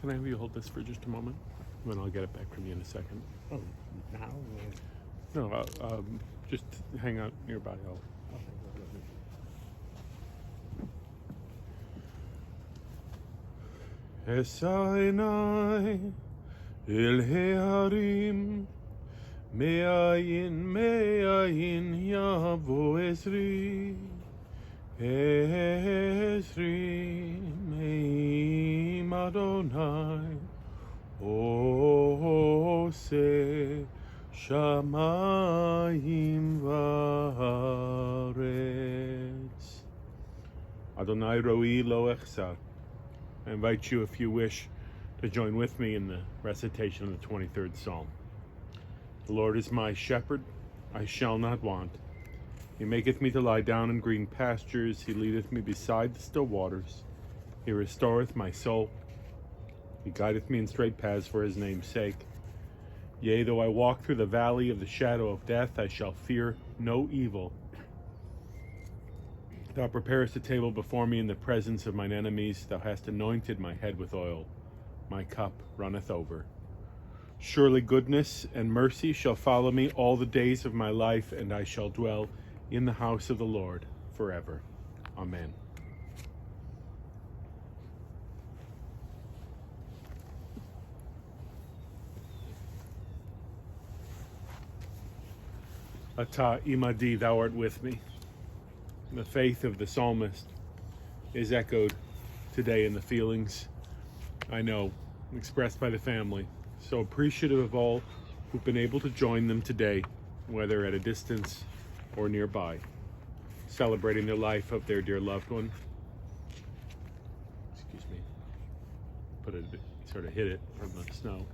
Can I have you hold this for just a moment? And then I'll get it back from you in a second. Oh, now? No, just hang out nearby. Esainai el hearim me'ayin yavo Ezri me'im Adonai ose shamayim va'aretz. Adonai roi lo echsar. I invite you, if you wish, to join with me in the recitation of the 23rd Psalm. The Lord is my shepherd, I shall not want. He maketh me to lie down in green pastures. He leadeth me beside the still waters. He restoreth my soul. He guideth me in straight paths for his name's sake. Yea, though I walk through the valley of the shadow of death, I shall fear no evil. Thou preparest a table before me in the presence of mine enemies. Thou hast anointed my head with oil. My cup runneth over. Surely goodness and mercy shall follow me all the days of my life, and I shall dwell in the house of the Lord forever. Amen. Ata imadi, thou art with me. The faith of the psalmist is echoed today in the feelings, I know, expressed by the family. So appreciative of all who've been able to join them today, whether at a distance or nearby, celebrating the life of their dear loved one. Excuse me. Sort of hit it from the snow.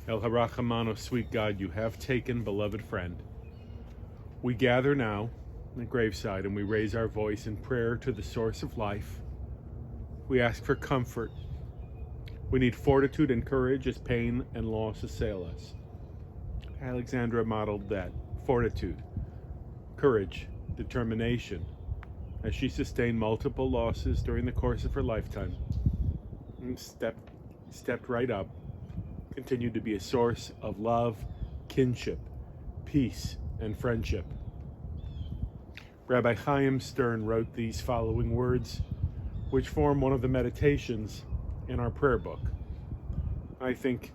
El Harachamano, sweet God, you have taken, beloved friend. We gather now at the graveside and we raise our voice in prayer to the source of life. We ask for comfort. We need fortitude and courage as pain and loss assail us. Alexandra modeled that. Fortitude, courage, determination, as she sustained multiple losses during the course of her lifetime. And stepped right up, continued to be a source of love, kinship, peace, and friendship. Rabbi Chaim Stern wrote these following words, which form one of the meditations in our prayer book. I think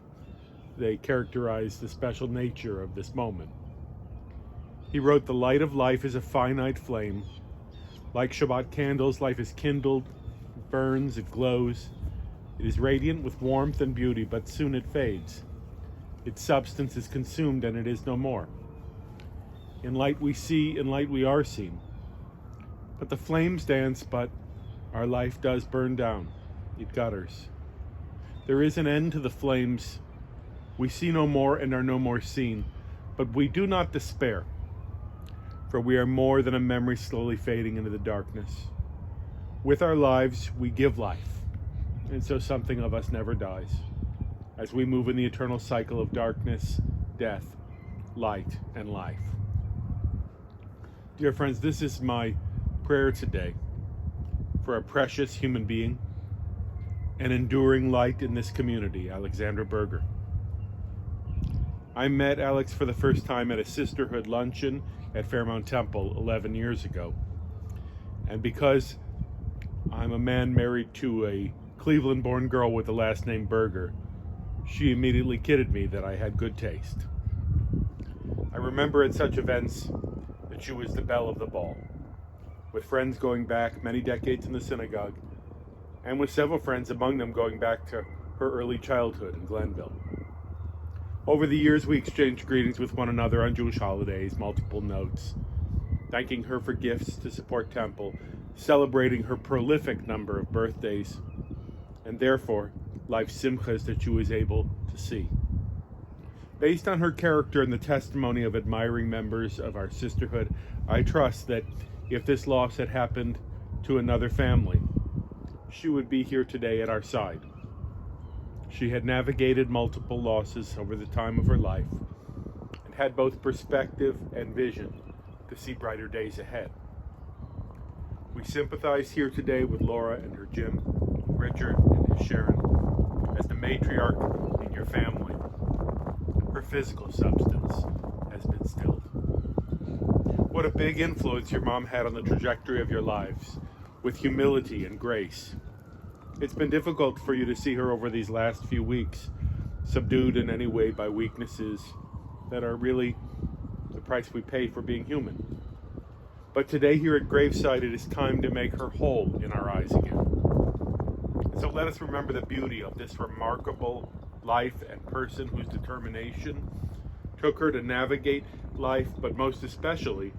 they characterize the special nature of this moment. He wrote, "The light of life is a finite flame. Like Shabbat candles, life is kindled, it burns, it glows. It is radiant with warmth and beauty, but soon it fades. Its substance is consumed and it is no more. In light we see, in light we are seen. But the flames dance, but our life does burn down. It gutters. There is an end to the flames. We see no more and are no more seen. But we do not despair, for we are more than a memory slowly fading into the darkness. With our lives, we give life, and so something of us never dies, as we move in the eternal cycle of darkness, death, light, and life." Dear friends, this is my prayer today for a precious human being, an enduring light in this community, Alexandra Berger. I met Alex for the first time at a sisterhood luncheon at Fairmount Temple 11 years ago. And because I'm a man married to a Cleveland-born girl with the last name Berger, she immediately kidded me that I had good taste. I remember at such events that she was the belle of the ball, with friends going back many decades in the synagogue, and with several friends among them going back to her early childhood in Glenville. Over the years, we exchanged greetings with one another on Jewish holidays, multiple notes, thanking her for gifts to support Temple, celebrating her prolific number of birthdays, and therefore life's simchas that she was able to see. Based on her character and the testimony of admiring members of our sisterhood, I trust that if this loss had happened to another family, she would be here today at our side. She had navigated multiple losses over the time of her life and had both perspective and vision to see brighter days ahead. We sympathize here today with Laura and her Jim, Richard and his Sharon as the matriarch in your family. Her physical substance has been stilled. What a big influence your mom had on the trajectory of your lives, with humility and grace. It's been difficult for you to see her over these last few weeks, subdued in any way by weaknesses that are really the price we pay for being human. But today here at Graveside, it is time to make her whole in our eyes again. And so let us remember the beauty of this remarkable life and person whose determination took her to navigate life, but most especially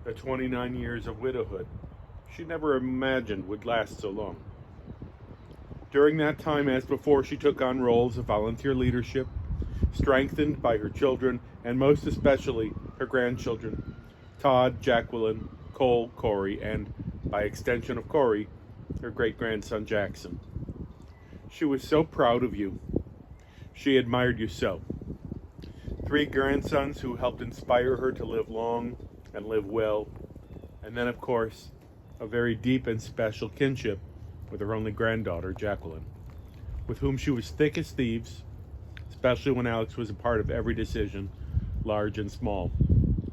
the 29 years of widowhood she never imagined would last so long. During that time, as before, she took on roles of volunteer leadership, strengthened by her children, and most especially her grandchildren, Todd, Jacqueline, Cole, Corey, and, by extension of Corey, her great-grandson Jackson. She was so proud of you. She admired you so. 3 grandsons who helped inspire her to live long and live well, and then, of course, a very deep and special kinship with her only granddaughter, Jacqueline, with whom she was thick as thieves, especially when Alex was a part of every decision, large and small,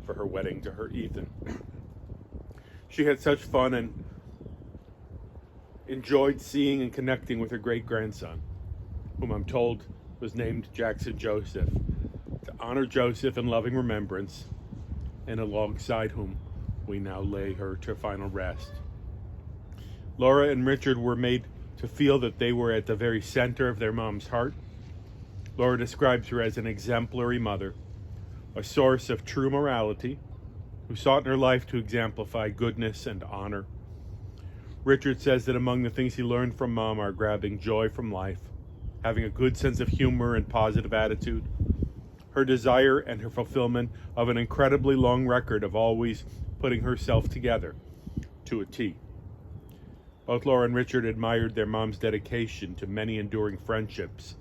for her wedding to her Ethan. She had such fun and enjoyed seeing and connecting with her great-grandson, whom I'm told was named Jackson Joseph, to honor Joseph in loving remembrance, and alongside whom we now lay her to final rest. Laura and Richard were made to feel that they were at the very center of their mom's heart. Laura describes her as an exemplary mother, a source of true morality, who sought in her life to exemplify goodness and honor. Richard says that among the things he learned from Mom are grabbing joy from life, having a good sense of humor and positive attitude, her desire and her fulfillment of an incredibly long record of always putting herself together to a T. Both Laura and Richard admired their mom's dedication to many enduring friendships,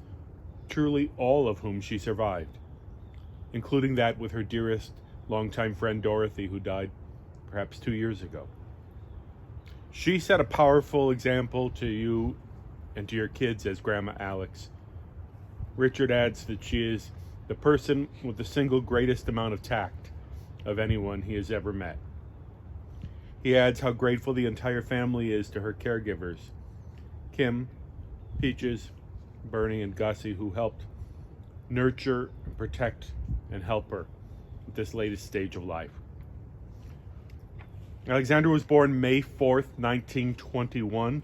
truly all of whom she survived, including that with her dearest longtime friend Dorothy, who died perhaps 2 years ago. She set a powerful example to you and to your kids as Grandma Alex. Richard adds that she is the person with the single greatest amount of tact of anyone he has ever met. He adds how grateful the entire family is to her caregivers, Kim, Peaches, Bernie, and Gussie, who helped nurture, protect, and help her at this latest stage of life. Alexandra was born May 4th, 1921.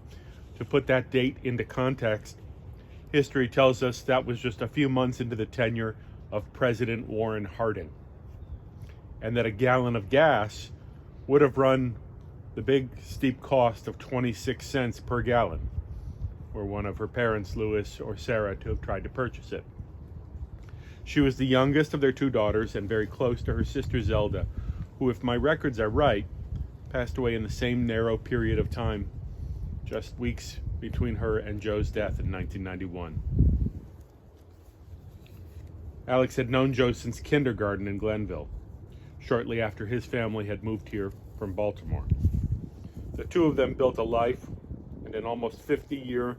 To put that date into context, history tells us that was just a few months into the tenure of President Warren Harding, and that a gallon of gas would have run the big steep cost of 26 cents per gallon, were one of her parents, Louis or Sarah, to have tried to purchase it. She was the youngest of their 2 daughters and very close to her sister Zelda, who, if my records are right, passed away in the same narrow period of time, just weeks between her and Joe's death in 1991. Alex had known Joe since kindergarten in Glenville, shortly after his family had moved here from Baltimore. The 2 of them built a life and an almost 50-year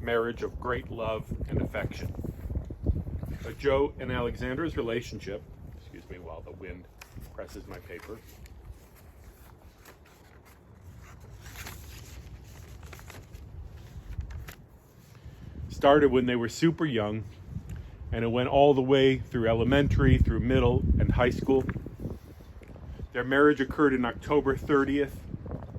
marriage of great love and affection. But Joe and Alexandra's relationship, excuse me while the wind presses my paper, started when they were super young, and it went all the way through elementary, through middle, and high school. Their marriage occurred in October 30th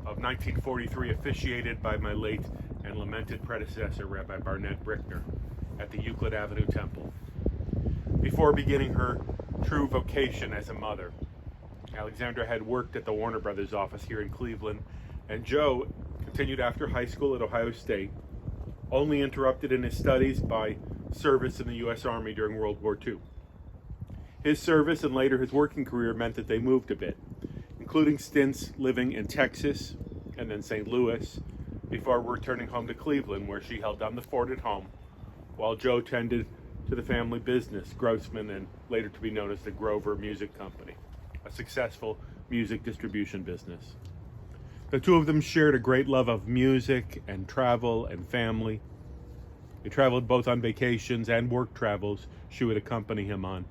of 1943, officiated by my late and lamented predecessor, Rabbi Barnett Brickner, at the Euclid Avenue Temple. Before beginning her true vocation as a mother, Alexandra had worked at the Warner Brothers office here in Cleveland, and Joe continued after high school at Ohio State, only interrupted in his studies by service in the U.S. Army during World War II. His service and later his working career meant that they moved a bit, including stints living in Texas and then St. Louis, before returning home to Cleveland, where she held down the fort at home, while Joe tended to the family business, Grossman, and later to be known as the Grover Music Company, a successful music distribution business. The two of them shared a great love of music and travel and family. They traveled both on vacations and work travels she would accompany him on.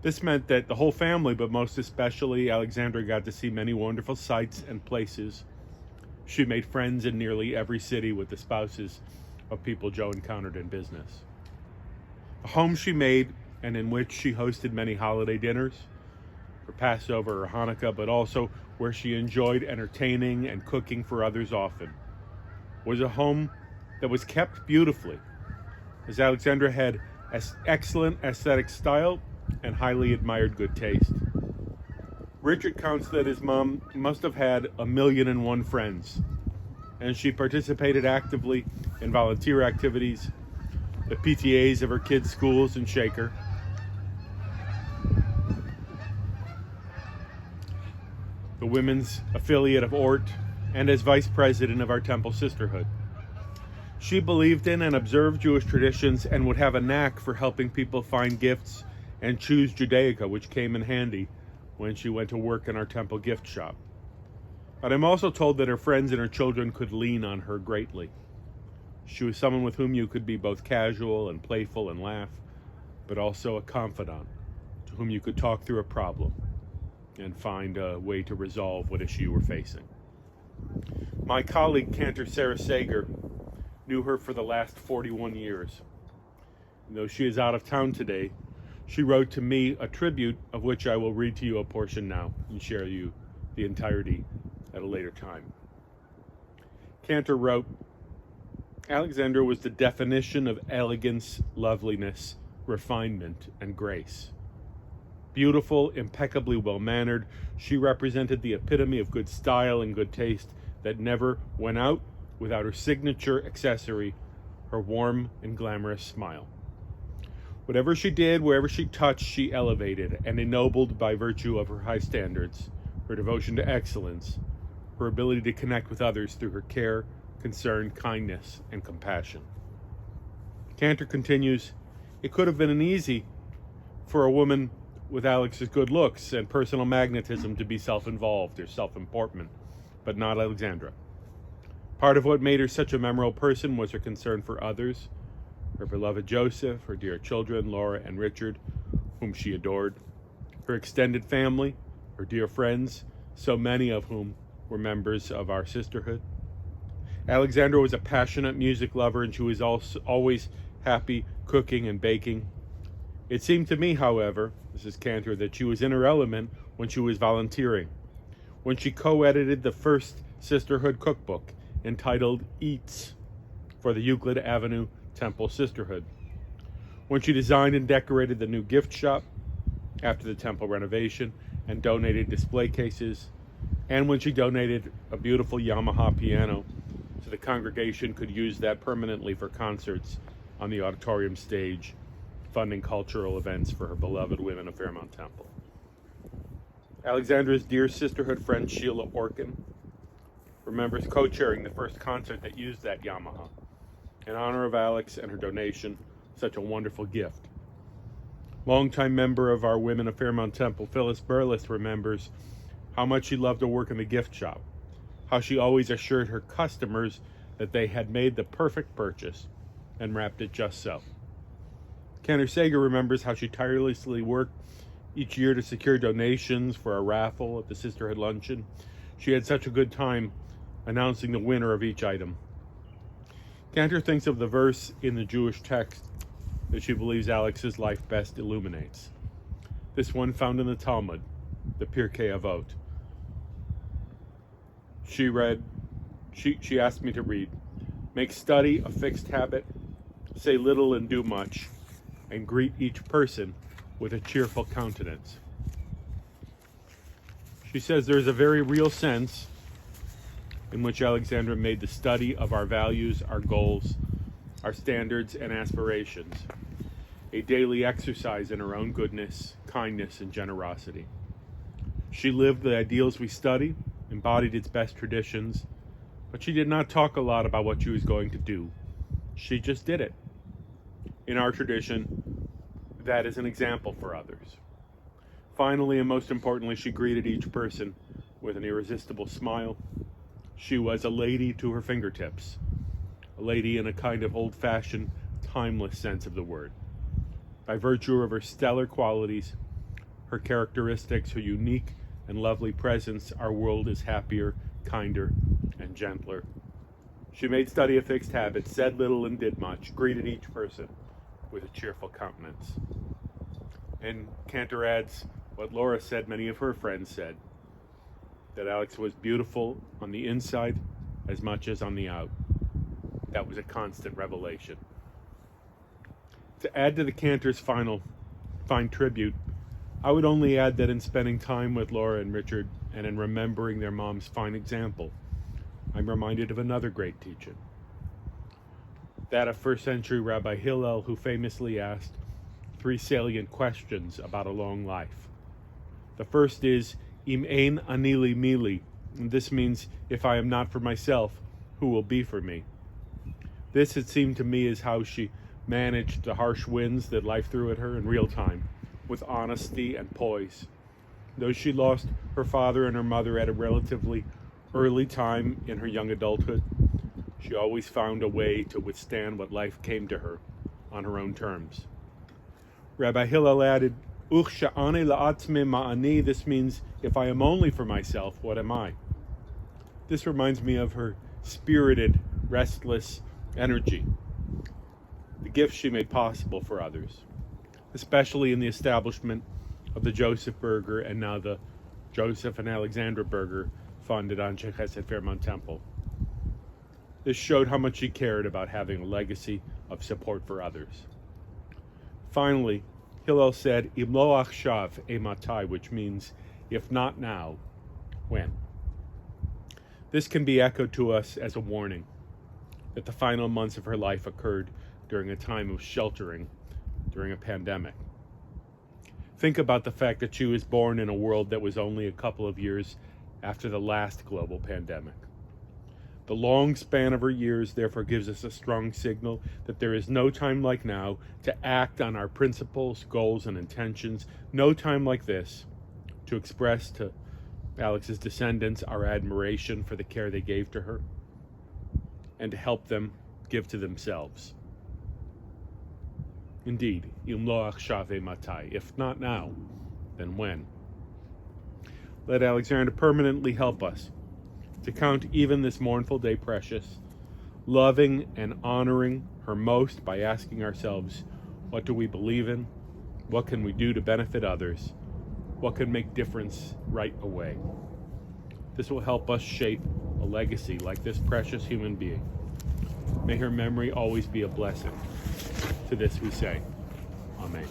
This meant that the whole family, but most especially Alexandra, got to see many wonderful sights and places. She made friends in nearly every city with the spouses of people Joe encountered in business. A home she made and in which she hosted many holiday dinners for Passover or Hanukkah, but also where she enjoyed entertaining and cooking for others often, was a home that was kept beautifully, as Alexandra had excellent aesthetic style and highly admired good taste. Richard counts that his mom must have had 1,000,001 friends, and she participated actively in volunteer activities, the PTAs of her kids' schools in Shaker, the women's affiliate of ORT, and as vice president of our Temple Sisterhood. She believed in and observed Jewish traditions and would have a knack for helping people find gifts and choose Judaica, which came in handy when she went to work in our temple gift shop. But I'm also told that her friends and her children could lean on her greatly. She was someone with whom you could be both casual and playful and laugh, but also a confidant to whom you could talk through a problem and find a way to resolve what issue you were facing. My colleague, Cantor Sarah Sager, knew her for the last 41 years. And though she is out of town today, she wrote to me a tribute of which I will read to you a portion now and share you the entirety at a later time. Cantor wrote, Alexandra was the definition of elegance, loveliness, refinement, and grace. Beautiful, impeccably well-mannered, she represented the epitome of good style and good taste that never went out without her signature accessory, her warm and glamorous smile. Whatever she did, wherever she touched, she elevated and ennobled by virtue of her high standards, her devotion to excellence, her ability to connect with others through her care, concern, kindness, and compassion. Cantor continues, it could have been easy for a woman with Alex's good looks and personal magnetism to be self-involved or self-important, but not Alexandra. Part of what made her such a memorable person was her concern for others, her beloved Joseph, her dear children, Laura and Richard, whom she adored, her extended family, her dear friends, so many of whom were members of our sisterhood. Alexandra was a passionate music lover, and she was also always happy cooking and baking. It seemed to me, however, this is Cantor, that she was in her element when she was volunteering, when she co-edited the first sisterhood cookbook entitled Eats for the Euclid Avenue Temple Sisterhood, when she designed and decorated the new gift shop after the temple renovation and donated display cases, and when she donated a beautiful Yamaha piano so the congregation could use that permanently for concerts on the auditorium stage, funding cultural events for her beloved women of Fairmount Temple. Alexandra's dear sisterhood friend Sheila Orkin remembers co-chairing the first concert that used that Yamaha in honor of Alex and her donation, such a wonderful gift. Longtime member of our Women of Fairmount Temple, Phyllis Burles, remembers how much she loved to work in the gift shop, how she always assured her customers that they had made the perfect purchase and wrapped it just so. Cantor Sager remembers how she tirelessly worked each year to secure donations for a raffle at the Sisterhood Luncheon. She had such a good time announcing the winner of each item. Cantor thinks of the verse in the Jewish text that she believes Alex's life best illuminates. This one found in the Talmud, the Pirkei Avot. She asked me to read, make study a fixed habit, say little and do much, and greet each person with a cheerful countenance. She says there's a very real sense in which Alexandra made the study of our values, our goals, our standards, and aspirations a daily exercise in her own goodness, kindness, and generosity. She lived the ideals we study, embodied its best traditions, but she did not talk a lot about what she was going to do. She just did it. In our tradition, that is an example for others. Finally, and most importantly, she greeted each person with an irresistible smile. She was a lady to her fingertips, a lady in a kind of old-fashioned, timeless sense of the word. By virtue of her stellar qualities, her characteristics, her unique and lovely presence, our world is happier, kinder, and gentler. She made study a fixed habit, said little and did much, greeted each person with a cheerful countenance. And Cantor adds what Laura said many of her friends said, that Alex was beautiful on the inside as much as on the out. That was a constant revelation. To add to the Cantors' fine tribute, I would only add that in spending time with Laura and Richard and in remembering their mom's fine example, I'm reminded of another great teacher. That of first century Rabbi Hillel, who famously asked 3 salient questions about a long life. The first is, Im ein ani li mili, and this means, if I am not for myself, who will be for me? This, it seemed to me, is how she managed the harsh winds that life threw at her in real time, with honesty and poise. Though she lost her father and her mother at a relatively early time in her young adulthood, she always found a way to withstand what life came to her on her own terms. Rabbi Hillel added, Uch sha'ane la'atzme ma'ani, this means, if I am only for myself, what am I? This reminds me of her spirited, restless energy, the gifts she made possible for others, especially in the establishment of the Joseph Berger and now the Joseph and Alexandra Berger Fund at Anshe Chesed Fairmount Temple. This showed how much she cared about having a legacy of support for others. Finally, Hillel said, Im lo achshav matai, which means, if not now, when? This can be echoed to us as a warning that the final months of her life occurred during a time of sheltering, during a pandemic. Think about the fact that she was born in a world that was only a couple of years after the last global pandemic. The long span of her years therefore gives us a strong signal that there is no time like now to act on our principles, goals, and intentions, no time like this to express to Alex's descendants our admiration for the care they gave to her and to help them give to themselves. Indeed, im lo achshav matai, if not now, then when? Let Alexandra permanently help us to count even this mournful day precious, loving and honoring her most by asking ourselves, what do we believe in? What can we do to benefit others? What can make difference right away? This will help us shape a legacy like this precious human being. May her memory always be a blessing. To this we say, Amen.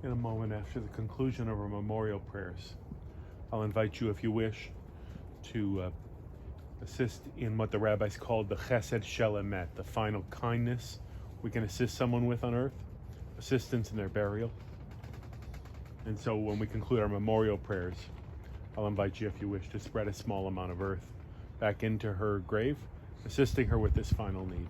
In a moment after the conclusion of our memorial prayers, I'll invite you, if you wish, to assist in what the rabbis called the chesed shel emet, the final kindness we can assist someone with on earth, assistance in their burial. And so when we conclude our memorial prayers, I'll invite you, if you wish, to spread a small amount of earth back into her grave, assisting her with this final need.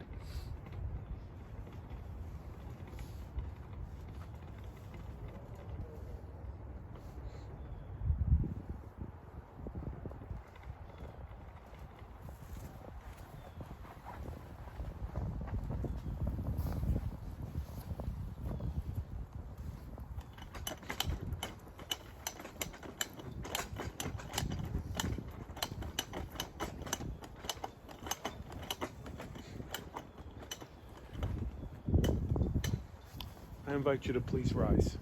I invite you to please rise.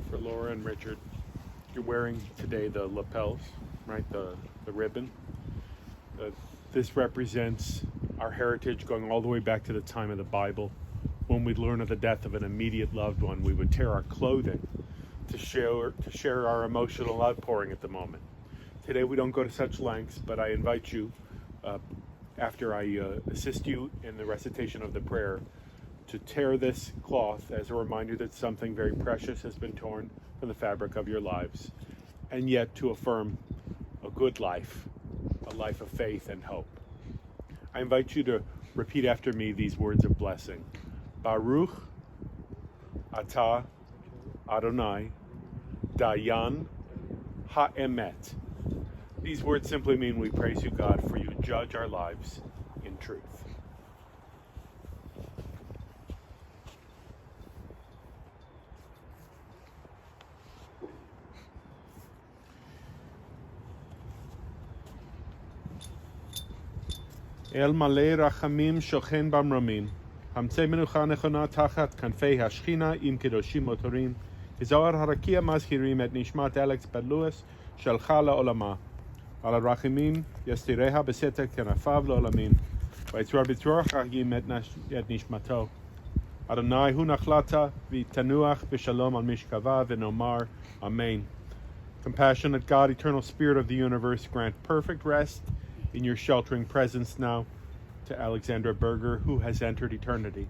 For Laura and Richard, you're wearing today the lapels, right? The ribbon. This represents our heritage going all the way back to the time of the Bible. When we'd learn of the death of an immediate loved one, we would tear our clothing to share our emotional outpouring at the moment. Today we don't go to such lengths, but I invite you, after I assist you in the recitation of the prayer, to tear this cloth as a reminder that something very precious has been torn from the fabric of your lives, and yet to affirm a good life, a life of faith and hope. I invite you to repeat after me these words of blessing. Baruch atah Adonai Dayan ha'emet. These words simply mean we praise you, God, for you judge our lives in truth. El malei rachamim shochen bamramin. Hamtzei menucha nechona tachat kanfei hashchina im kedoshim motorim. Zohar harakia mazhirim et nishmat Alex Berkowitz shelcha la'olama. Al rachimim yastireha beseter kenafav la'olamin. Vaitzur b'tzur chagim et nishmato. Adonai hu nachlata v'tanuach v'shalom al mishkava v'nomar. Amen. Compassionate God, eternal Spirit of the universe, grant perfect rest in your sheltering presence now to Alexandra Berger, who has entered eternity.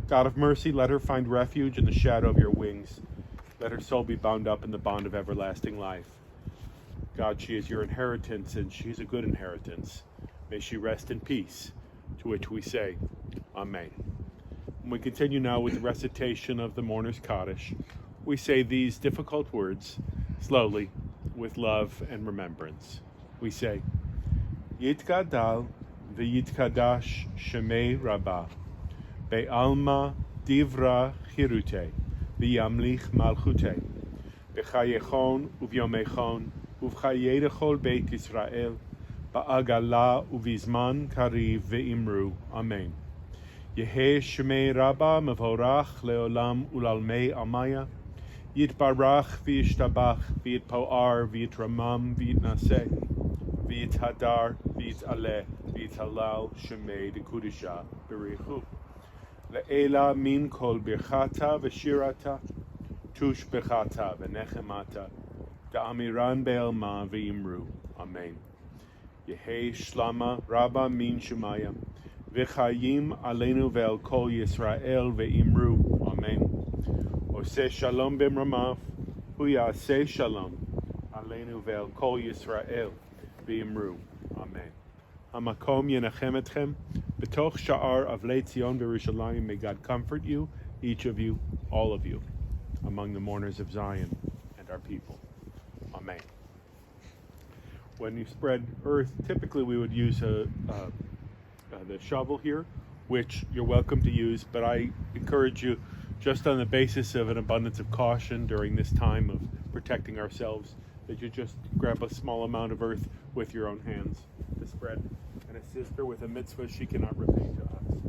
God of mercy, let her find refuge in the shadow of your wings. Let her soul be bound up in the bond of everlasting life. God, she is your inheritance, and she is a good inheritance. May she rest in peace, to which we say, Amen. When we continue now with the recitation of the Mourner's Kaddish, we say these difficult words slowly, with love and remembrance. We say, Yitgadal v'yitkadash shemei Rabbah, be'alma divra chirute, v'yamlich malchute, b'chayechon uvyomechon, uv'chayei chol beit Yisrael, ba'agala uvizman kariv ve'imru. Amen. Yehei shemei Rabbah mevorach leolam ulalmei amaya, yitbarach v'yishtabach v'yitpoar v'yitramam v'yitnaseh, v'yithadar v'yitaleh v'yitalal shemei dekudisha b'richu. Le'ela min kol birchata v'shirata, tush bechata v'nechemata, da'amiran be'elma v'imru. Amen. Yehei shlama Rabbah min Shemaya, v'chayim aleinu ve'el kol Yisrael ve'imru. Amen. Oseh shalom b'mramav, hu ya'aseh shalom aleinu ve'el kol Yisrael ve'imru. Amen. Hamakom yenachem etchem, b'toch sha'ar avlei Tzion v'Yerushalayim. May God comfort you, each of you, all of you, among the mourners of Zion and our people. Amen. When you spread earth, typically we would use the shovel here, which you're welcome to use, but I encourage you, just on the basis of an abundance of caution during this time of protecting ourselves, that you just grab a small amount of earth with your own hands to spread and assist her with a mitzvah she cannot repay to us.